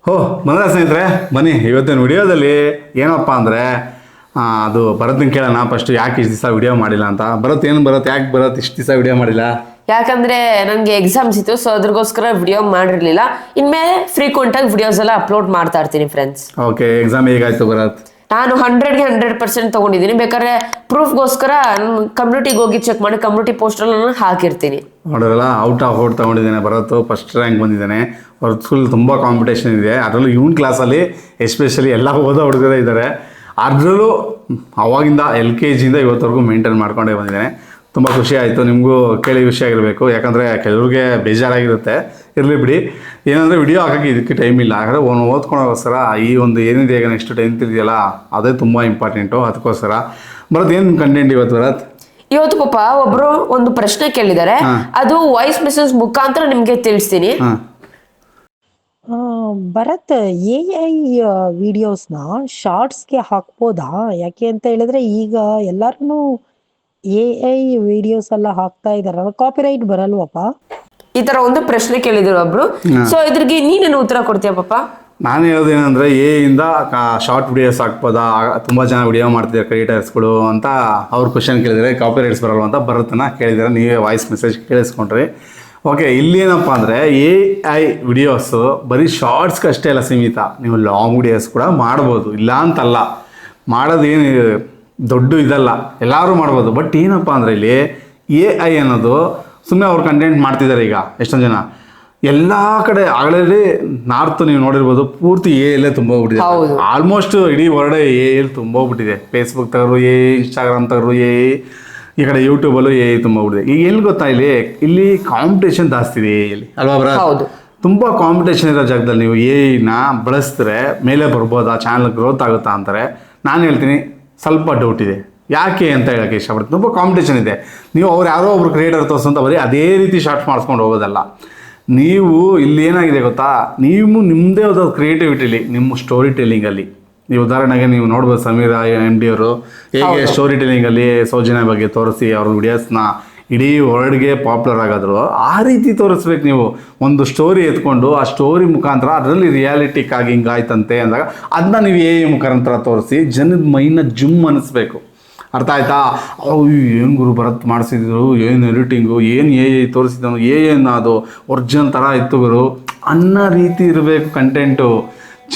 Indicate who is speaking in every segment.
Speaker 1: ಹೋ ಬಂದ್ರೆ ಸ್ನೇಹಿತರೆ, ಬನ್ನಿ ಇವತ್ತಿನ ವಿಡಿಯೋದಲ್ಲಿ ಏನಪ್ಪ ಅಂದರೆ ಅದು ಭರತ್ನ ಕೇಳೋಣ ಫಸ್ಟ್ ಯಾಕೆ ಇಷ್ಟು ದಿವಸ ವಿಡಿಯೋ ಮಾಡಿಲ್ಲ ಅಂತ. ಭರತ್ ಏನು ಬರುತ್ತೆ, ಯಾಕೆ ಬರತ್ತೆ ಇಷ್ಟು ದಿವಸ ವಿಡಿಯೋ ಮಾಡಿಲ್ಲ?
Speaker 2: ಯಾಕಂದ್ರೆ ನನಗೆ ಎಕ್ಸಾಮ್ಸ್ ಇತ್ತು, ಸೊ ಅದ್ರಗೋಸ್ಕರ ವಿಡಿಯೋ ಮಾಡಿರಲಿಲ್ಲ. ಇನ್ಮೇಲೆ ಫ್ರೀಕ್ವೆಂಟಾಗಿ ವಿಡಿಯೋಸ್ ಎಲ್ಲ ಅಪ್ಲೋಡ್ ಮಾಡ್ತಾ ಇರ್ತೀನಿ ಫ್ರೆಂಡ್ಸ್.
Speaker 1: ಓಕೆ, ಎಕ್ಸಾಮ್ ಹೇಗಾಯ್ತು ಭರತ್?
Speaker 2: ನಾನು 100ಗೆ 100% ತೊಗೊಂಡಿದ್ದೀನಿ. ಬೇಕಾದ್ರೆ ಪ್ರೂಫ್ಗೋಸ್ಕರ ಕಮ್ಯುನಿಟಿಗೆ ಹೋಗಿ ಚೆಕ್ ಮಾಡಿ, ಕಮ್ಯುನಿಟಿ ಪೋಸ್ಟಲ್ಲಿ ನಾನು ಹಾಕಿರ್ತೀನಿ.
Speaker 1: ನೋಡೋರಲ್ಲ, ಔಟ್ ಆಫ್ ಔಟ್ ತೊಗೊಂಡಿದ್ದೇನೆ ಭರತ್, ಫಸ್ಟ್ ರ್ಯಾಂಕ್ ಬಂದಿದ್ದಾನೆ. ಅವ್ರ ಸ್ಕೂಲ್ ತುಂಬ ಕಾಂಪಿಟೇಷನ್ ಇದೆ, ಅದರಲ್ಲೂ ಇವನ್ ಕ್ಲಾಸಲ್ಲಿ ಎಸ್ಪೆಷಲಿ ಎಲ್ಲ ಓದೋ ಹುಡುಗರೇ ಇದ್ದಾರೆ. ಅದರಲ್ಲೂ ಅವಾಗಿಂದ LKG ಇವತ್ತವರೆಗೂ ಮೇಂಟೈನ್ ಮಾಡ್ಕೊಂಡೇ ಬಂದಿದ್ದೇನೆ. ತುಂಬ ಖುಷಿ ಆಯಿತು. ನಿಮಗೂ ಕೇಳಿ ವಿಷಯ ಆಗಿರಬೇಕು, ಯಾಕಂದರೆ ಕೆಲವ್ರಿಗೆ ಬೇಜಾರಾಗಿರುತ್ತೆ. ಇರಲಿ ಬಿಡಿ, ಏನಂದರೆ ವಿಡಿಯೋ ಹಾಕೋಕ್ಕೆ ಇದಕ್ಕೆ ಟೈಮ್ ಇಲ್ಲ. ಯಾಕಂದರೆ ಓದ್ಕೊಳೋಕ್ಕೋಸ್ಕರ ಈ ಒಂದು ಏನಿದೆ ಈಗ ನೆಕ್ಸ್ಟ್ 10th ಇದೆಯಲ್ಲ, ಅದೇ ತುಂಬ ಇಂಪಾರ್ಟೆಂಟು. ಅದಕ್ಕೋಸ್ಕರ ಬರೋದು ಏನು ಕಂಟೆಂಟ್ ಇವತ್ತು ಬರತ್?
Speaker 2: ಇವತ್ತು ಪಾಪ ಒಬ್ರು ಒಂದು ಪ್ರಶ್ನೆ ಕೇಳಿದ್ದಾರೆ, ಅದು ವಾಯ್ಸ್ ಮೆಸೇಜ್ ಮುಖಾಂತರ ನಿಮ್ಗೆ ತಿಳಿಸ್ತೀನಿ.
Speaker 3: ಭರತ್, AI ವಿಡಿಯೋಸ್ನ ಶಾರ್ಟ್ಸ್ಗೆ ಹಾಕ್ಬೋದಾ? ಯಾಕೆ ಅಂತ ಹೇಳಿದ್ರೆ ಈಗ ಎಲ್ಲಾರು AI ವಿಡಿಯೋಸ್ ಎಲ್ಲ ಹಾಕ್ತಾ ಇದಾರಲ್ಲ, ಕಾಪಿರೈಟ್ ಬರಲ್ವಪ್ಪ?
Speaker 2: ಈ ತರ ಒಂದು ಪ್ರಶ್ನೆ ಕೇಳಿದ್ರು ಒಬ್ರು. ಸೊ ಇದ್ರಿಗೆ ನೀನೇನು ಉತ್ತರ ಕೊಡ್ತೀಯ ಪಾಪ?
Speaker 1: ನಾನು ಹೇಳೋದೇನೆಂದರೆ, ಇಂದ ಶಾರ್ಟ್ ವಿಡಿಯೋಸ್ ಹಾಕ್ಬೋದಾ, ತುಂಬ ಜನ ವಿಡಿಯೋ ಮಾಡ್ತಿದ್ದಾರೆ ಕ್ರಿಯೇಟರ್ಸ್ಗಳು ಅಂತ ಅವ್ರು ಕ್ವಶನ್ ಕೇಳಿದರೆ, ಕಾಪಿರೈಟ್ಸ್ ಬರಲ್ವ ಅಂತ ಭರತನ ಕೇಳಿದರೆ, ನೀವೇ ವಾಯ್ಸ್ ಮೆಸೇಜ್ ಕೇಳಿಸ್ಕೊಂಡ್ರಿ. ಓಕೆ, ಇಲ್ಲಿ ಏನಪ್ಪ ಅಂದರೆ AI ವಿಡಿಯೋಸು ಬರೀ ಶಾರ್ಟ್ಸ್ಗೆ ಅಷ್ಟೇ ಅಲ್ಲ ಸೀಮಿತ, ನೀವು ಲಾಂಗ್ ವಿಡಿಯೋಸ್ ಕೂಡ ಮಾಡ್ಬೋದು, ಇಲ್ಲ ಅಂತಲ್ಲ. ಮಾಡೋದೇನು ದೊಡ್ಡ ಇದಲ್ಲ, ಎಲ್ಲರೂ ಮಾಡ್ಬೋದು. ಬಟ್ ಏನಪ್ಪ ಅಂದರೆ ಇಲ್ಲಿ AI ಅನ್ನೋದು ಸುಮ್ಮನೆ ಅವ್ರು ಕಂಟೆಂಟ್ ಮಾಡ್ತಿದ್ದಾರೆ. ಈಗ ಎಷ್ಟೊಂದು ಜನ ಎಲ್ಲ ಕಡೆ ಆಲ್ರೆಡಿ ನಾರ್ತ್ ನೀವು ನೋಡಿರ್ಬೋದು, ಪೂರ್ತಿ AI ತುಂಬ ಹೋಗ್ಬಿಟ್ಟಿದೆ. ಆಲ್ಮೋಸ್ಟ್ ಇಡೀ ವರ್ಲ್ಡ್ AI ತುಂಬ ಹೋಗ್ಬಿಟ್ಟಿದೆ. ಫೇಸ್ಬುಕ್ ತೆಗೆದ್ರು AI, ಇನ್ಸ್ಟಾಗ್ರಾಮ್ ತೆಗೆದ್ರು AI, ಈ ಕಡೆ ಯೂಟ್ಯೂಬಲ್ಲೂ AI ತುಂಬ ಹೋಗ್ಬಿಟ್ಟಿದೆ. ಈಗ ಎಲ್ಲಿ ಗೊತ್ತಾ, ಇಲ್ಲಿ ಕಾಂಪಿಟೇಷನ್ ಜಾಸ್ತಿ ಇದೆ ಇಲ್ಲಿ ಅಲ್ವಾ ಬ್ರಾ? ತುಂಬ ಕಾಂಪಿಟೇಷನ್ ಇರೋ ಜಾಗದಲ್ಲಿ ನೀವು AI ಬಳಸಿದ್ರೆ ಮೇಲೆ ಬರ್ಬೋದಾ, ಚಾನಲ್ ಗ್ರೋತ್ ಆಗುತ್ತಾ ಅಂತಾರೆ. ನಾನು ಹೇಳ್ತೀನಿ ಸ್ವಲ್ಪ ಡೌಟ್ ಇದೆ. ಯಾಕೆ ಅಂತ ಹೇಳೋಕ್ಕೆ ಇಷ್ಟಪಡ್ತೀನಿ. ತುಂಬ ಕಾಂಪಿಟೇಷನ್ ಇದೆ. ನೀವು ಅವ್ರು ಯಾರೋ ಒಬ್ರು ಕ್ರಿಯೇಟರ್ ತೋರಿಸಂತ ಬರೀ ಅದೇ ರೀತಿ ಶಾರ್ಟ್ಸ್ ಮಾಡಿಸ್ಕೊಂಡು ಹೋಗೋದಲ್ಲ. ನೀವು ಇಲ್ಲಿ ಏನಾಗಿದೆ ಗೊತ್ತಾ, ನೀವು ನಿಮ್ಮದೇ ಆದ ಕ್ರಿಯೇಟಿವಿಟಿಲಿ, ನಿಮ್ಮ ಸ್ಟೋರಿ ಟೆಲ್ಲಿಂಗಲ್ಲಿ, ನೀವು ಉದಾಹರಣೆಗೆ ನೀವು ನೋಡ್ಬೋದು ಸಮೀರಾ MD ಅವರು ಹೇಗೆ ಸ್ಟೋರಿ ಟೆಲ್ಲಿಂಗಲ್ಲಿ ಸೌಜನ್ಯ ಬಗ್ಗೆ ತೋರಿಸಿ ಅವ್ರ ವಿಡಿಯೋಸ್ನ ಇಡೀ ವರ್ಲ್ಡ್ಗೆ ಪಾಪ್ಯುಲರ್ ಆಗೋದ್ರು. ಆ ರೀತಿ ತೋರಿಸ್ಬೇಕು ನೀವು. ಒಂದು ಸ್ಟೋರಿ ಎತ್ಕೊಂಡು ಆ ಸ್ಟೋರಿ ಮುಖಾಂತರ ಅದರಲ್ಲಿ ರಿಯಾಲಿಟಿಕ್ಕಾಗಿ ಹಿಂಗಾಯ್ತಂತೆ ಅಂದಾಗ ಅದನ್ನ ನೀವು AI ಮುಖಾಂತರ ತೋರಿಸಿ ಜನದ ಮೈನ ಜುಮ್ ಅನ್ನಿಸ್ಬೇಕು. ಅರ್ಥ ಆಯ್ತಾ? ಏನು ಗುರು ಭರತ್ ಮಾಡಿಸಿದ್ರು, ಏನು ಎಡಿಟಿಂಗು, ಏನು AI ತೋರಿಸಿದನು, ಏನು ಅದು ಒರಿಜಿನಲ್ ಥರ ಇತ್ತು ಗುರು ಅನ್ನೋ ರೀತಿ ಇರಬೇಕು ಕಂಟೆಂಟು.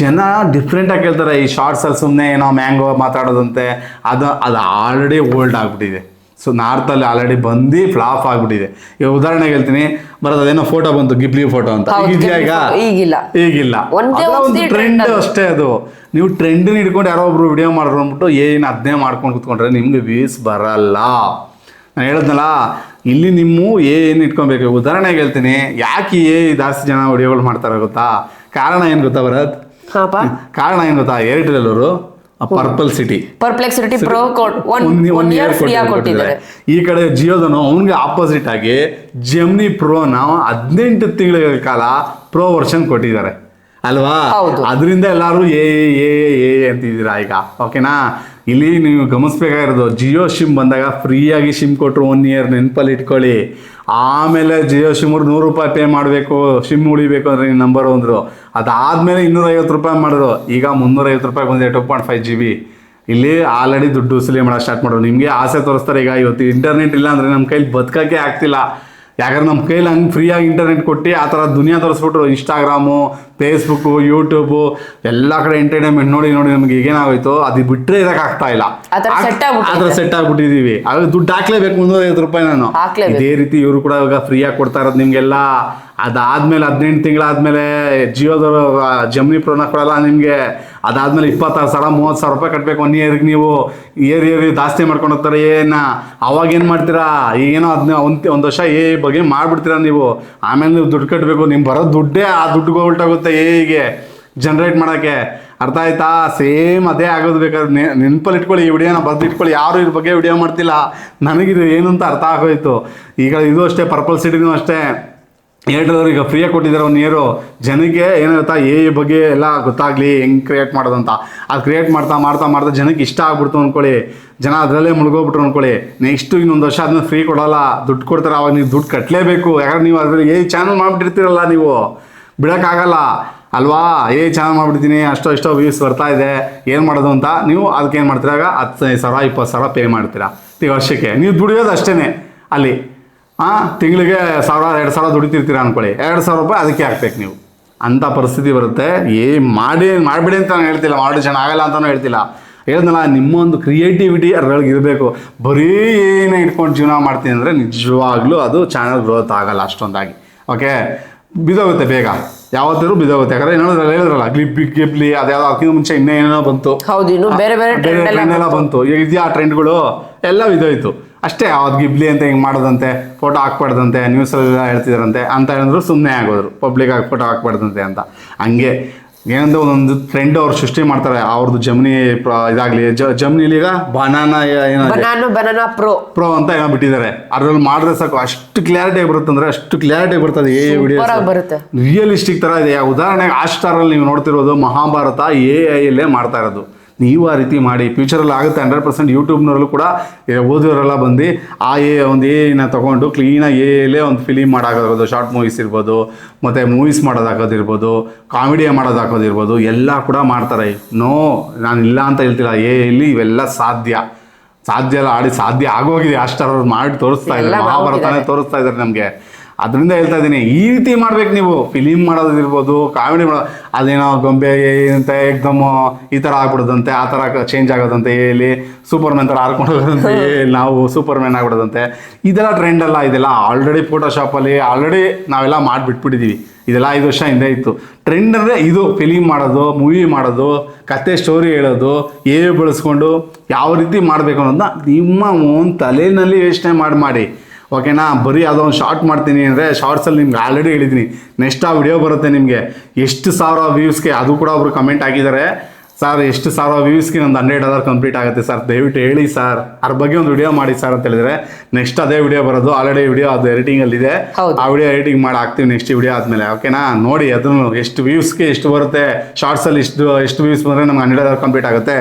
Speaker 1: ಜನ ಡಿಫ್ರೆಂಟಾಗಿ ಕೇಳ್ತಾರೆ. ಈ ಶಾರ್ಟ್ಸಲ್ಲಿ ಸುಮ್ಮನೆ ಏನೋ ಮ್ಯಾಂಗೋ ಮಾತಾಡೋದಂತೆ, ಅದು ಆಲ್ರೆಡಿ ಓಲ್ಡ್ ಆಗಿಬಿಟ್ಟಿದೆ. ಸೊ ನಾರ್ತಲ್ಲಿ ಆಲ್ರೆಡಿ ಬಂದು ಫ್ಲಾಪ್ ಆಗಿಬಿಟ್ಟಿದೆ. ಈಗ ಉದಾಹರಣೆಗೆ ಹೇಳ್ತೀನಿ, ಬರೋದು ಅದೇನೋ ಫೋಟೋ ಬಂತು, ಗಿಬ್ಲಿ ಫೋಟೋ ಅಂತ. ಈಗಿಲ್ಲ. ಒಂದು ಟ್ರೆಂಡ್ ಅಷ್ಟೇ ಅದು. ನೀವು ಟ್ರೆಂಡನ್ನ ಹಿಡ್ಕೊಂಡು ಯಾರೋ ಒಬ್ರು ವಿಡಿಯೋ ಮಾಡಿದ್ರು ಅಂದ್ಬಿಟ್ಟು ಏನು ಅದನ್ನೇ ಮಾಡ್ಕೊಂಡು ಕೂತ್ಕೊಂಡ್ರೆ ನಿಮ್ಗೆ ವ್ಯೂಸ್ ಬರಲ್ಲ. ನಾನು ಹೇಳಿದ್ನಲ್ಲ, ಇಲ್ಲಿ ನಿಮ್ಮ ಏನು ಇಟ್ಕೊಬೇಕು. ಉದಾಹರಣೆಗೆ ಹೇಳ್ತೀನಿ, ಯಾಕೆ ಜಾಸ್ತಿ ಜನ ವಿಡಿಯೋಗಳು ಮಾಡ್ತಾರೆ ಗೊತ್ತಾ? ಕಾರಣ ಏನು ಗೊತ್ತಾ ಭರತ್? ಕಾರಣ ಏನು ಗೊತ್ತಾ? ಏರ್ಟೆಲ್ ಅವರು ಪರ್ಪ್ಲೆಕ್ಸಿಟಿ
Speaker 2: ಪ್ರೋ 1 ಇಯರ್ ಫ್ರೀ ಕೊಟ್ಟಿದ್ದಾರೆ.
Speaker 1: ಈ ಕಡೆ ಜಿಯೋದನು ಅವನಿಗೆ ಆಪೋಸಿಟ್ ಆಗಿ ಜೆಮಿನಿ ಪ್ರೋನ 18 ತಿಂಗಳ ಕಾಲ ಪ್ರೋ ವರ್ಷನ್ ಕೊಟ್ಟಿದ್ದಾರೆ ಅಲ್ವಾ? ಅದರಿಂದ ಎಲ್ಲರೂ ಏ ಅಂತಿದ್ದೀರಾ ಈಗ. ಓಕೆನಾ? ಇಲ್ಲಿ ನೀವು ಗಮನಿಸ್ಬೇಕಾಗಿರೋದು, ಜಿಯೋ ಸಿಮ್ ಬಂದಾಗ ಫ್ರೀಯಾಗಿ ಸಿಮ್ ಕೊಟ್ಟರು 1 ಇಯರ್, ನೆನಪಲ್ಲಿ ಇಟ್ಕೊಳ್ಳಿ. ಆಮೇಲೆ ಜಿಯೋ ಸಿಮ್ ಅವ್ರು ₹100 ಪೇ ಮಾಡಬೇಕು, ಸಿಮ್ ಉಳಿಬೇಕು ಅಂದರೆ ನಿಮ್ಮ ನಂಬರ್ ಅಂದರು. ಅದಾದಮೇಲೆ ₹250 ಮಾಡಿದ್ರು. ಈಗ ₹350 ಬಂದಿದೆ 2.5 GB. ಇಲ್ಲಿ ಆಲ್ರೆಡಿ ದುಡ್ಡು ವಸೂಲಿ ಮಾಡೋಕ್ಕೆ ಸ್ಟಾರ್ಟ್ ಮಾಡೋರು. ನಿಮಗೆ ಆಸೆ ತೋರಿಸ್ತಾರೆ. ಈಗ ಇವತ್ತು ಇಂಟರ್ನೆಟ್ ಇಲ್ಲ ಅಂದರೆ ನಮ್ಮ ಕೈಲಿ ಬದುಕೋಕ್ಕೆ ಆಗ್ತಿಲ್ಲ. ಯಾಕಂದ್ರೆ ನಮ್ಮ ಕೈಲಿ ಹಂಗೆ ಫ್ರೀಯಾಗಿ ಇಂಟರ್ನೆಟ್ ಕೊಟ್ಟು ಆ ಥರ ದುನಿಯಾ ತೋರಿಸ್ಬಿಟ್ರು. ಇನ್ಸ್ಟಾಗ್ರಾಮು, ಫೇಸ್ಬುಕ್ಕು, ಯೂಟ್ಯೂಬು ಎಲ್ಲ ಕಡೆ ಎಂಟರ್ಟೈನ್ಮೆಂಟ್ ನೋಡಿ ನಮಗೆ ಈಗೇನಾಗೋಯ್ತು, ಅದು ಬಿಟ್ಟರೆ ಇರೋಕ್ಕಾಗ್ತಾ ಇಲ್ಲ. ಆ ಥರ ಸೆಟ್ ಆಗ್ಬಿಟ್ಟಿದ್ದೀವಿ. ಆಗ ದುಡ್ಡು ಹಾಕ್ಲೇಬೇಕು, ₹350 ನಾನು. ಇದೇ ರೀತಿ ಇವರು ಕೂಡ ಇವಾಗ ಫ್ರೀಯಾಗಿ ಕೊಡ್ತಾ ಇರೋದು ನಿಮಗೆಲ್ಲ. ಅದಾದಮೇಲೆ 18 ತಿಂಗಳಾದಮೇಲೆ ಜಿಯೋದವರು ಜೆಮಿನಿ ಪ್ರೋನ ಕೊಡಲ್ಲ ನಿಮಗೆ. ಅದಾದಮೇಲೆ 26,000 ₹30,000 ಕಟ್ಟಬೇಕು 1 ಇಯರ್ಗೆ. ನೀವು ಏರಿ ಜಾಸ್ತಿ ಮಾಡ್ಕೊಂಡು ಹೋಗ್ತಾರೆ ಅವಾಗ ಏನು ಮಾಡ್ತೀರಾ? ಈಗೇನೋ ಒಂದು ವರ್ಷ ಬಗ್ಗೆ ಮಾಡಿಬಿಡ್ತೀರಾ ನೀವು. ಆಮೇಲೆ ನೀವು ದುಡ್ಡು ಕಟ್ಟಬೇಕು. ನಿಮ್ಗೆ ಬರೋ ದುಡ್ಡೇ ಆ ದುಡ್ಡುಗೆ ಹೊಲ್ಟಾಗುತ್ತೆ AI ಜನ್ರೇಟ್ ಮಾಡೋಕ್ಕೆ. ಅರ್ಥ ಆಯ್ತಾ? ಸೇಮ್ ಅದೇ ಆಗೋದು. ಬೇಕಾದ್ರೆ ನೆನಪಲ್ಲಿ ಇಟ್ಕೊಳ್ಳಿ, ಈ ವಿಡಿಯೋನ ಬರೆದಿಟ್ಕೊಳ್ಳಿ. ಯಾರು ಇದ್ರ ಬಗ್ಗೆ ವಿಡಿಯೋ ಮಾಡ್ತಿಲ್ಲ. ನನಗಿದು ಏನು ಅಂತ ಅರ್ಥ ಆಗೋಯ್ತು. ಈಗ ಇದು ಅಷ್ಟೇ, ಪರ್ಪ್ಲೆಕ್ಸಿಟಿನೂ ಅಷ್ಟೇ. ಏರ್ಟೆಲ್ ಈಗ ಫ್ರೀಯಾಗಿ ಕೊಟ್ಟಿದ್ದಾರೆ 1 ಇಯರು. ಜನಕ್ಕೆ ಏನಾಗುತ್ತಾ, AI ಬಗ್ಗೆ ಎಲ್ಲ ಗೊತ್ತಾಗಲಿ, ಹೆಂಗೆ ಕ್ರಿಯೇಟ್ ಮಾಡೋದಂತ. ಅದು ಕ್ರಿಯೇಟ್ ಮಾಡ್ತಾ ಜನಕ್ಕೆ ಇಷ್ಟ ಆಗ್ಬಿಡ್ತು ಅಂದ್ಕೊಳ್ಳಿ. ಜನ ಅದರಲ್ಲೇ ಮುಳುಗೋಗ್ಬಿಟ್ರು ಅಂದ್ಕೊಳ್ಳಿ. ನೆಕ್ಸ್ಟು ಇನ್ನೊಂದು ವರ್ಷ ಅದನ್ನ ಫ್ರೀ ಕೊಡೋಲ್ಲ, ದುಡ್ಡು ಕೊಡ್ತಾರೆ. ಅವಾಗ ನೀವು ದುಡ್ಡು ಕಟ್ಟಲೇಬೇಕು. ಯಾಕಂದ್ರೆ ನೀವು ಅದರಲ್ಲಿ AI ಚಾನಲ್ ಮಾಡಿಬಿಟ್ಟಿರ್ತೀರಲ್ಲ, ನೀವು ಬಿಡೋಕ್ಕಾಗಲ್ಲ. ಅಲ್ವಾ ಚಾನಲ್ ಮಾಡ್ಬಿಡ್ತೀನಿ ಅಷ್ಟೋ ವ್ಯೂಸ್ ಬರ್ತಾ ಇದೆ ಏನು ಮಾಡೋದು ಅಂತ ನೀವು ಅದಕ್ಕೆ ಏನು ಮಾಡ್ತೀರಾಗ 15,000 20,000 ಪೇ ಮಾಡ್ತೀರಾ ವರ್ಷಕ್ಕೆ. ನೀವು ದುಡಿಯೋದು ಅಷ್ಟೇ ಅಲ್ಲಿ ತಿಂಗಳಿಗೆ 1,000 2,000 ದುಡಿತಿರ್ತೀರ ಅಂದ್ಕೊಳ್ಳಿ, 2,000 ರೂಪಾಯಿ ಅದಕ್ಕೆ ಹಾಕ್ಬೇಕು ನೀವು. ಅಂಥ ಪರಿಸ್ಥಿತಿ ಬರುತ್ತೆ. ಮಾಡಬೇಡಿ ಅಂತ ನಾನು ಹೇಳ್ತಿಲ್ಲ, ಮಾಡಿ ಚೆನ್ನಾಗಲ್ಲ ಅಂತಲೂ ಹೇಳ್ತಿಲ್ಲ. ಹೇಳಿದ್ನಲ್ಲ, ನಿಮ್ಮೊಂದು ಕ್ರಿಯೇಟಿವಿಟಿ ಅದ್ರೊಳಗೆ ಇರಬೇಕು. ಬರೀ ಏನೇ ಇಟ್ಕೊಂಡು ಜೀವನ ಮಾಡ್ತೀನಿ ಅಂದರೆ ನಿಜವಾಗ್ಲೂ ಅದು ಚಾನಲ್ ಗ್ರೋತ್ ಆಗಲ್ಲ ಅಷ್ಟೊಂದಾಗಿ. ಓಕೆ, ಬಿದೋಗುತ್ತೆ ಬೇಗ, ಯಾವತ್ತೂ ಬಿದೋಗುತ್ತೆ. ಯಾಕಂದ್ರೆ ಏನಾದ್ರು ಹೇಳಿದ್ರಲ್ಲ ಗಿಬ್ಲಿ ಅದ್ಯಾವುದೋ ಅದಕ್ಕಿಂತ ಮುಂಚೆ ಇನ್ನೇನೋ ಬಂತು,
Speaker 2: ಹೌದು, ಇನ್ನು ಬೇರೆ ಬೇರೆ
Speaker 1: ಟ್ರೆಂಡ್ ಎಲ್ಲ ಬಂತು. ಈಗ ಇದೆಯಾ ಟ್ರೆಂಡ್ಗಳು ಎಲ್ಲ ಬಿದ್ದೋಯ್ತು ಅಷ್ಟೇ. ಯಾವ್ದು ಗಿಬ್ಲಿ ಅಂತ ಹಿಂಗೆ ಮಾಡೋದಂತೆ, ಫೋಟೋ ಹಾಕ್ಬಾರ್ದಂತೆ, ನ್ಯೂಸಲ್ಲೆಲ್ಲ ಹೇಳ್ತಿದ್ರಂತೆ ಅಂತ ಹೇಳಿದ್ರು ಸುಮ್ಮನೆ ಆಗೋದ್ರು, ಪಬ್ಲಿಕ್ ಫೋಟೋ ಹಾಕ್ಬಾರ್ದಂತೆ ಅಂತ. ಹಂಗೆ ಏನಂದ್ರೆ ಒಂದೊಂದು ಟ್ರೆಂಡ್ ಅವ್ರು ಸೃಷ್ಟಿ ಮಾಡ್ತಾರೆ. ಅವ್ರದ್ದು ಜಮ್ನಿ ಇದಾಗಲಿ, ಜಮ್ನಿಲಿ ಈಗ
Speaker 2: ಬನಾನಾ ಪ್ರೋ
Speaker 1: ಅಂತ ಏನೋ ಬಿಟ್ಟಿದ್ದಾರೆ. ಅದ್ರಲ್ಲಿ ಮಾಡಿದ್ರೆ ಸಾಕು ಅಷ್ಟು ಕ್ಲಾರಿಟಿ ಬರುತ್ತೆ, ಅಂದ್ರೆ ಅಷ್ಟು ಕ್ಲಾರಿಟಿ ಬರ್ತದೆ. ವಿಡಿಯೋ ರಿಯಲಿಸ್ಟಿಕ್ ತರ ಇದೆ. ಉದಾಹರಣೆಗೆ Hotstar-ಅಲ್ಲಿ ನೀವು ನೋಡ್ತಿರೋದು ಮಹಾಭಾರತ AI ಅಲ್ಲೇ ಮಾಡ್ತಾ ಇರೋದು. ನೀವು ಆ ರೀತಿ ಮಾಡಿ, ಫ್ಯೂಚರಲ್ಲಿ ಆಗುತ್ತೆ 100%. ಯೂಟ್ಯೂಬ್ನಲ್ಲೂ ಕೂಡ ಓದೋರೆಲ್ಲ ಬಂದು ಒಂದು AI-ನ ತೊಗೊಂಡು ಕ್ಲೀನಾಗಿ AI-ಲೇ ಒಂದು ಫಿಲಿಮ್ ಮಾಡೋದಾಗೋದು, ಶಾರ್ಟ್ ಮೂವೀಸ್ ಇರ್ಬೋದು, ಮತ್ತು ಮೂವೀಸ್ ಮಾಡೋದಾಕೋದಿರ್ಬೋದು, ಕಾಮಿಡಿ ಮಾಡೋದಾಕೋದಿರ್ಬೋದು, ಎಲ್ಲ ಕೂಡ ಮಾಡ್ತಾರೆ. ನಾನು ಇಲ್ಲ ಅಂತ ಹೇಳ್ತಿಲ್ಲ, AI-ಲಿ ಇವೆಲ್ಲ ಸಾಧ್ಯ ಎಲ್ಲ ಸಾಧ್ಯ ಆಗೋಗಿದೆ. Hotstar ಅವ್ರು ಮಾಡಿ ತೋರಿಸ್ತಾ ಇದ್ದಾರೆ, ಮಹಾಭಾರತನೇ ತೋರಿಸ್ತಾ ಇದ್ದಾರೆ ನಮಗೆ. ಅದರಿಂದ ಹೇಳ್ತಾ ಇದ್ದೀನಿ, ಈ ರೀತಿ ಮಾಡ್ಬೇಕು ನೀವು. ಫಿಲಿಮ್ ಮಾಡೋದಿರ್ಬೋದು, ಕಾಮಿಡಿ ಮಾಡೋದು, ಅದೇನೋ ಗೊಂಬೆ ಅಂತ ಏಕ್ದಮ್ ಈ ಥರ ಆಗ್ಬಿಡೋದಂತೆ, ಆ ಥರ ಚೇಂಜ್ ಆಗೋದಂತೆ. ಇಲ್ಲಿ ಸೂಪರ್ಮ್ಯಾನ್ ಥರ ಹಾರ್ಕೊಂಡು ಹೋಗೋದಂತೆ, ನಾವು ಸೂಪರ್ಮ್ಯಾನ್ ಆಗ್ಬಿಡೋದಂತೆ. ಇದೆಲ್ಲ ಟ್ರೆಂಡ್ ಅಲ್ಲ, ಇದೆಲ್ಲ ಆಲ್ರೆಡಿ ಫೋಟೋಶಾಪಲ್ಲಿ ಆಲ್ರೆಡಿ ನಾವೆಲ್ಲ ಮಾಡಿಬಿಟ್ಬಿಟ್ಟಿದ್ದೀವಿ. ಇದೆಲ್ಲ 5 ವರ್ಷ ಹಿಂದೆ ಇತ್ತು. ಟ್ರೆಂಡ್ ಅಂದರೆ ಇದು, ಫಿಲಿಮ್ ಮಾಡೋದು, ಮೂವಿ ಮಾಡೋದು, ಕತೆ ಸ್ಟೋರಿ ಹೇಳೋದು, ಬಳಸ್ಕೊಂಡು ಯಾವ ರೀತಿ ಮಾಡಬೇಕು ಅನ್ನೋದನ್ನ ನಿಮ್ಮ ಓನ್ ತಲೆಯಲ್ಲಿ ಯೋಚನೆ ಮಾಡಿ. ಓಕೆನಾ? ಬರೀ ಯಾವುದೋ ಒಂದು ಶಾರ್ಟ್ ಮಾಡ್ತೀನಿ ಅಂದರೆ ಶಾರ್ಟ್ಸಲ್ಲಿ ನಿಮ್ಗೆ ಆಲ್ರೆಡಿ ಹೇಳಿದ್ದೀನಿ, ನೆಕ್ಸ್ಟ್ ಆ ವಿಡಿಯೋ ಬರುತ್ತೆ ನಿಮಗೆ ಎಷ್ಟು 1,000 ವ್ಯೂಸ್ಗೆ. ಅದು ಕೂಡ ಒಬ್ರು ಕಮೆಂಟ್ ಹಾಕಿದ್ದಾರೆ, ಸರ್ ಎಷ್ಟು 1,000 ವ್ಯೂಸ್ಗೆ ನಂದು $100 ಕಂಪ್ಲೀಟ್ ಆಗುತ್ತೆ ಸರ್, ದಯವಿಟ್ಟು ಹೇಳಿ ಸರ್, ಅದ್ರ ಬಗ್ಗೆ ಒಂದು ವಿಡಿಯೋ ಮಾಡಿ ಸರ್ ಅಂತ ಹೇಳಿದರೆ ನೆಕ್ಸ್ಟ್ ಅದೇ ವಿಡಿಯೋ ಬರೋದು. ಆಲ್ರೆಡಿ ವಿಡಿಯೋ ಅದು ಎಡಿಟಿಂಗಲ್ಲಿದೆ, ಆ ವಿಡಿಯೋ ಎಡಿಟಿಂಗ್ ಮಾಡಿ ಹಾಕ್ತೀವಿ ನೆಕ್ಸ್ಟ್ ವಿಡಿಯೋ ಆದಮೇಲೆ. ಓಕೆನಾ? ನೋಡಿ ಅದನ್ನು ಎಷ್ಟು ವ್ಯೂಸ್ಗೆ ಎಷ್ಟು ಬರುತ್ತೆ. ಶಾರ್ಟ್ಸಲ್ಲಿ ಎಷ್ಟು ವ್ಯೂಸ್ ಬಂದರೆ ನಮ್ಗೆ $100 ಕಂಪ್ಲೀಟ್ ಆಗುತ್ತೆ,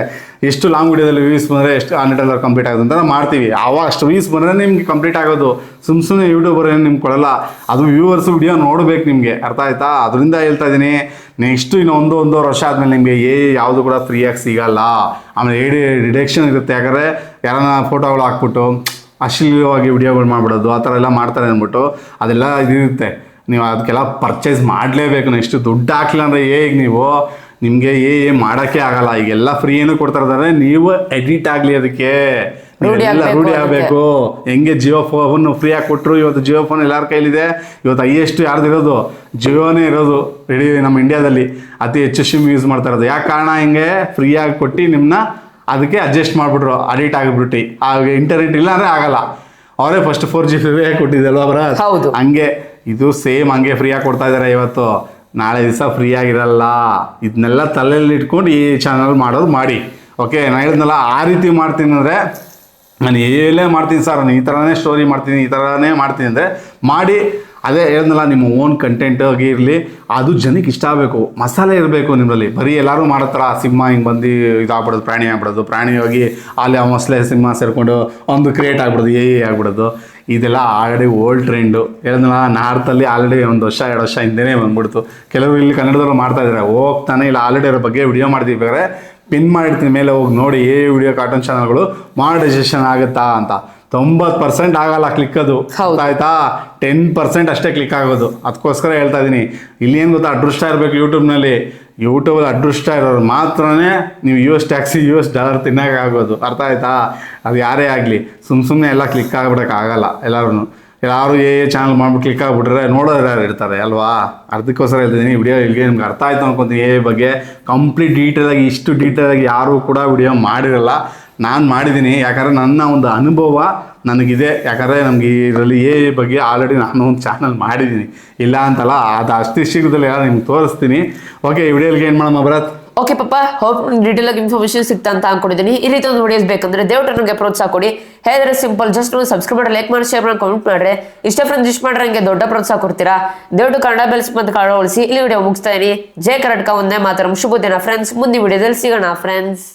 Speaker 1: ಎಷ್ಟು ಲಾಂಗ್ ವಿಡಿಯೋದಲ್ಲಿ ವ್ಯೂಸ್ ಬಂದರೆ ಎಷ್ಟು $100 ಕಂಪ್ಲೀಟ್ ಆಗುತ್ತೆ ಅಂತ ಮಾಡ್ತೀವಿ. ಆವಾಗ ಅಷ್ಟು ವ್ಯೂಸ್ ಬಂದರೆ ನಿಮ್ಗೆ ಕಂಪ್ಲೀಟ್ ಆಗೋದು. ಸುಮ್ಮನೆ ಯೂಟ್ಯೂಬರ್ ಏನು ನಿಮ್ಗೆ ಕೊಡಲ್ಲ, ಅದು ವ್ಯೂವರ್ಸ್ ವಿಡಿಯೋ ನೋಡ್ಬೇಕು ನಿಮಗೆ, ಅರ್ಥ ಆಯ್ತಾ? ಅದರಿಂದ ಹೇಳ್ತಾ ಇದ್ದೀನಿ, ನೆಕ್ಸ್ಟು ಇನ್ನು 1-1.5 ವರ್ಷ ಆದಮೇಲೆ ನಿಮಗೆ ಯಾವುದು ಕೂಡ ಫ್ರೀಯಾಗಿ ಸಿಗಲ್ಲ. ಆಮೇಲೆ ಡಿಡಕ್ಷನ್ ಇರುತ್ತೆ. ಯಾಕಂದರೆ ಯಾರನ್ನ ಫೋಟೋಗಳು ಹಾಕ್ಬಿಟ್ಟು ಅಶ್ಲೀಲವಾಗಿ ವಿಡಿಯೋಗಳು ಮಾಡಿಬಿಡೋದು, ಆ ಥರ ಎಲ್ಲ ಮಾಡ್ತಾರೆ ಅಂದ್ಬಿಟ್ಟು ಅದೆಲ್ಲ ಇದಿರುತ್ತೆ. ನೀವು ಅದಕ್ಕೆಲ್ಲ ಪರ್ಚೇಸ್ ಮಾಡಲೇಬೇಕು. ನೆಕ್ಸ್ಟ್ ದುಡ್ಡು ಹಾಕ್ಲಿಲ್ಲ ಅಂದರೆ ಈಗ ನೀವು ನಿಮಗೆ ಮಾಡೋಕ್ಕೆ ಆಗಲ್ಲ. ಈಗೆಲ್ಲ ಫ್ರೀ ಏನು ಕೊಡ್ತಾ ಇದ್ದಾರೆ, ನೀವು ಎಡಿಟ್ ಆಗಲಿ ಅದಕ್ಕೆ ರೂಢಿ ಆಗಬೇಕು. ಹೆಂಗೆ ಜಿಯೋ ಫೋನ್ ಫ್ರೀಯಾಗಿ ಕೊಟ್ಟರು, ಇವತ್ತು ಜಿಯೋ ಫೋನ್ ಎಲ್ಲರ ಕೈಲಿದೆ. ಇವತ್ತು ಹೈಯೆಸ್ಟ್ ಯಾರ್ದಿರೋದು ಜಿಯೋನೇ ಇರೋದು. ನಮ್ಮ ಇಂಡಿಯಾದಲ್ಲಿ ಅತಿ ಹೆಚ್ಚು ಸಿಮ್ ಯೂಸ್ ಮಾಡ್ತಾ ಇರೋದು. ಯಾಕೆ ಕಾರಣ? ಹಿಂಗೆ ಫ್ರೀಯಾಗಿ ಕೊಟ್ಟು ನಿಮ್ಮನ್ನ ಅದಕ್ಕೆ ಅಡ್ಜಸ್ಟ್ ಮಾಡಿಬಿಟ್ರು, ಅಡಿಟ್ ಆಗಿಬಿಟ್ಟು. ಆಗ ಇಂಟರ್ನೆಟ್ ಇಲ್ಲ ಅಂದರೆ ಆಗಲ್ಲ. ಅವರೇ ಫಸ್ಟ್ 4G ಕೊಟ್ಟಿದ್ದಲ್ವ ಅವರ, ಹಂಗೆ ಇದು ಸೇಮ್ ಹಂಗೆ ಫ್ರೀಯಾಗಿ ಕೊಡ್ತಾ ಇದ್ದಾರೆ. ಇವತ್ತು ನಾಳೆ ದಿವಸ ಫ್ರೀಯಾಗಿರಲ್ಲ. ಇದನ್ನೆಲ್ಲ ತಲೆಯಲ್ಲಿ ಇಟ್ಕೊಂಡು ಈ ಚಾನಲ್ ಮಾಡೋದು ಮಾಡಿ. ಓಕೆ, ನಾನು ಹೇಳಿದ್ನಲ್ಲ, ಆ ರೀತಿ ಮಾಡ್ತೀನಿ ಅಂದರೆ ನಾನು ಎಲ್ಲೇ ಮಾಡ್ತೀನಿ ಸರ್, ನಾನು ಈ ಥರನೇ ಸ್ಟೋರಿ ಮಾಡ್ತೀನಿ, ಈ ಥರನೇ ಮಾಡ್ತೀನಿ ಅಂದರೆ ಮಾಡಿ. ಅದೇ ಹೇಳಿದ್ನಲ್ಲ, ನಿಮ್ಮ ಓನ್ ಕಂಟೆಂಟ್ ಆಗಿ ಇರಲಿ, ಅದು ಜನಕ್ಕೆ ಇಷ್ಟ ಆಗಬೇಕು, ಮಸಾಲೆ ಇರಬೇಕು ನಿಮ್ಮಲ್ಲಿ. ಬರೀ ಎಲ್ಲರೂ ಮಾಡತ್ತಾರ ಸಿಂಹ ಹಿಂಗೆ ಬಂದು ಇದಾಗ್ಬಿಡೋದು, ಪ್ರಾಣಿ ಆಗ್ಬಿಡೋದು, ಪ್ರಾಣಿ ಹೋಗಿ ಅಲ್ಲಿ ಆ ಮೊಸಳೆ ಸಿಂಹ ಸೇರಿಕೊಂಡು ಒಂದು ಕ್ರಿಯೇಟ್ ಆಗ್ಬಿಡೋದು, ಆಗ್ಬಿಡೋದು. ಇದೆಲ್ಲ ಆಲ್ರೆಡಿ ಓಲ್ಡ್ ಟ್ರೆಂಡು. ಹೇಳಿದ್ನಲ್ಲ, ನಾರ್ತಲ್ಲಿ ಆಲ್ರೆಡಿ 1 ವರ್ಷ 2 ವರ್ಷ ಹಿಂದೆನೇ ಬಂದ್ಬಿಡ್ತು. ಕೆಲವರು ಇಲ್ಲಿ ಕನ್ನಡದಲ್ಲೂ ಮಾಡ್ತಾ ಇದ್ದಾರೆ, ಹೋಗ್ತಾನೆ ಇಲ್ಲ. ಆಲ್ರೆಡಿ ಅದ್ರ ಬಗ್ಗೆ ವಿಡಿಯೋ ಮಾಡ್ತೀವಿ, ಬೇಕಾದ್ರೆ ಪಿನ್ ಮಾಡಿರ್ತೀನಿ ಮೇಲೆ ಹೋಗಿ ನೋಡಿ. ವಿಡಿಯೋ ಕಾರ್ಟೂನ್ ಚಾನಲ್ಗಳು ಮಾನಿಟೈಸೇಷನ್ ಆಗುತ್ತಾ ಅಂತ. 90% ಆಗಲ್ಲ ಕ್ಲಿಕ್, ಅದು ಆಯ್ತಾ? 10% ಅಷ್ಟೇ ಕ್ಲಿಕ್ ಆಗೋದು. ಅದಕ್ಕೋಸ್ಕರ ಹೇಳ್ತಾ ಇದ್ದೀನಿ, ಇಲ್ಲಿ ಏನು ಗೊತ್ತಾ, ಅದೃಷ್ಟ ಇರಬೇಕು ಯೂಟ್ಯೂಬ್ನಲ್ಲಿ. ಯೂಟ್ಯೂಬಲ್ಲಿ ಅದೃಷ್ಟ ಇರೋರು ಮಾತ್ರನೇ ನೀವು US ಟ್ಯಾಕ್ಸಿ $US ತಿನ್ನೋಕ್ಕಾಗೋದು, ಅರ್ಥ ಆಯ್ತಾ? ಅದು ಯಾರೇ ಆಗಲಿ ಸುಮ್ಮನೆ ಎಲ್ಲ ಕ್ಲಿಕ್ ಆಗಿಬಿಡೋಕ್ಕಾಗಲ್ಲ. ಯಾರು ಚಾನಲ್ ಮಾಡ್ಬಿಟ್ಟು ಕ್ಲಿಕ್ ಆಗಿಬಿಟ್ರೆ ನೋಡೋರು ಯಾರು ಇರ್ತಾರೆ ಅಲ್ವಾ? ಅದಕ್ಕೋಸ್ಕರ ಹೇಳ್ತಿದ್ದೀನಿ, ವಿಡಿಯೋ ಇಲ್ಲಿಗೆ ನಿಮ್ಗೆ ಅರ್ಥ ಆಯಿತು ಅನ್ಕೊತೀನಿ. ಬಗ್ಗೆ ಕಂಪ್ಲೀಟ್ ಡೀಟೇಲಾಗಿ, ಇಷ್ಟು ಡೀಟೇಲಾಗಿ ಯಾರೂ ಕೂಡ ವಿಡಿಯೋ ಮಾಡಿರಲ್ಲ. ನಾನು ಮಾಡಿದ್ದೀನಿ, ಯಾಕಂದರೆ ನನ್ನ ಒಂದು ಅನುಭವ ನನಗಿದೆ. ಯಾಕಂದರೆ ನಮಗೆ ಇದರಲ್ಲಿ ಬಗ್ಗೆ ಆಲ್ರೆಡಿ ನಾನು ಒಂದು ಚಾನಲ್ ಮಾಡಿದ್ದೀನಿ, ಇಲ್ಲ ಅಂತಲ್ಲ. ಅದು ಅಷ್ಟು ಶೀಘ್ರದಲ್ಲಿ ನಿಮ್ಗೆ ತೋರಿಸ್ತೀನಿ. ಓಕೆ, ಈ ವಿಡಿಯೋಗೆ ಏನು ಮಾಡೋಣ ಭರತ್?
Speaker 2: ಓಕೆ ಪಾಪ, ಹೋಪ್ ಡೀಟೇಲ್ ಆಗಿ ಇನ್ಫಾರ್ಮೇಶನ್ ಸಿಗ್ತಾ ಅಂತ ಅನ್ಕೊಂಡಿದ್ದೀನಿ. ಈ ರೀತಿ ಒಂದು ವಿಡಿಯೋಸ್ ಬೇಕಂದ್ರೆ ದಯವಿಟ್ಟು ನನಗೆ ಪ್ರೋತ್ಸಾಹ ಕೊಡಿ. ಹೇಳಿದ್ರೆ ಸಿಂಪಲ್, ಜಸ್ಟ್ ಒಂದು ಸಬ್ಸ್ಕ್ರೈಬ್ ಮಾಡಿ, ಲೈಕ್ ಮಾಡಿ, ಶೇರ್ ಮಾಡಿ, ಕಮೆಂಟ್ ಮಾಡ್ರೆ, ಇಷ್ಟ ಫ್ರೆಂಡ್ಸ್ ಇಷ್ಟ ಮಾಡ್ರೆ ನನಗೆ ದೊಡ್ಡ ಪ್ರೋತ್ಸಾಹ ಕೊಡ್ತೀರಾ. ದಯವಿಟ್ಟು ಕನ್ನಡ ಬೆಲ್ಸ್ ಮತ್ತು ಕನ್ನಡ ಇಲ್ಲಿ ವಿಡಿಯೋ ಮುಗಿಸ್ತಾ ಇದೀನಿ. ಜೈ ಕರ್ನಾಟಕ, ಒಂದೇ ಮಾತರಂ. ಶುಭ ದಿನ ಫ್ರೆಂಡ್ಸ್. ಮುಂದಿನ ವಿಡಿಯೋದಲ್ಲಿ ಸಿಗೋಣ ಫ್ರೆಂಡ್ಸ್.